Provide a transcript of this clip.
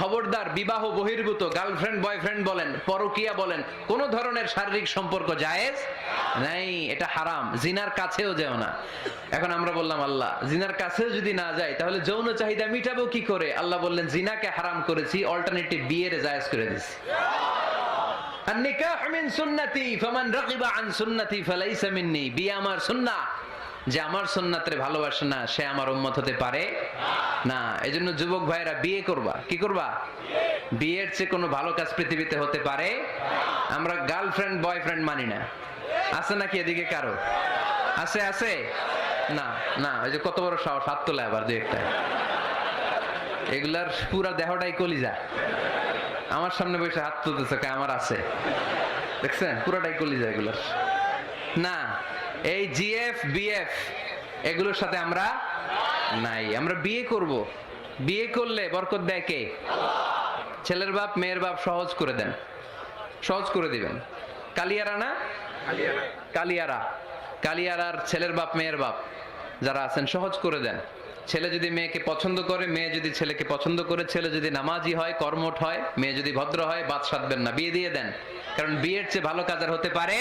খবরদার, বিবাহ বহির্ভূত গার্লফ্রেন্ড বয়ফ্রেন্ড বলেন, পরকীয়া বলেন, কোন ধরনের শারীরিক সম্পর্ক জায়েজ নাই, এটা হারাম। জিনার কাছেও যেও না। এখন আমরা বললাম আল্লাহ জিনার কাছেও যদি না যাই তাহলে যৌন চাহিদা মিটাবো কি করে? আল্লাহ বললেন জিনাকে হারাম করেছি, অল্টারনেটিভ বিয়ের জায়েজ করে দিয়েছি। আন-নিকাহু মিন সুন্নতি ফামান রাগিবা আন সুন্নতি ফালাইসা মিন্নি। বিয়ে আমার সুন্নাহ, যে আমার সুন্নাতরে ভালোবাসে না সে আমার উম্মত হতে পারে না। এজন্য যুবক ভাইরা বিয়ে করবা। কি করবা? বিয়ের চেয়ে কোনো ভালো কাজ পৃথিবীতে হতে পারে? আমরা গার্লফ্রেন্ড বয়ফ্রেন্ড মানি না। আছে নাকি এদিকে কারো? আছে? আছে না? না, ওই যে কত বড় সাহস, হাত তোলা আবার দুই একটা। এগুলার পুরা দেহটাই কলিজা। আমার সামনে বসে হাত তুলতেছে, আমার আছে, দেখছেন পুরাটাই কলিজা এগুলার। না, এই জিএফ বিএফ এগুলোর সাথে আমরা নাই। আমরা বিয়ে করব, বিয়ে করলে বরকত দেয় কে? ছেলের বাপ মেয়ের বাপ সহজ করে দেন, সহজ করে দিবেন। কালিয়ারা না, কালিয়ারা, কালিয়ারার ছেলের বাপ মেয়ের বাপ যারা আছেন সহজ করে দেন। ছেলে যদি মেয়েকে পছন্দ করে, মেয়ে যদি ছেলেকে পছন্দ করে, ছেলে যদি নামাজি হয়, কর্মঠ হয়, মেয়ে যদি ভদ্র হয়, বাদ সাধবেন না, বিয়ে দিয়ে দেন। কারণ বিয়ের চেয়ে ভালো কাজ আর হতে পারে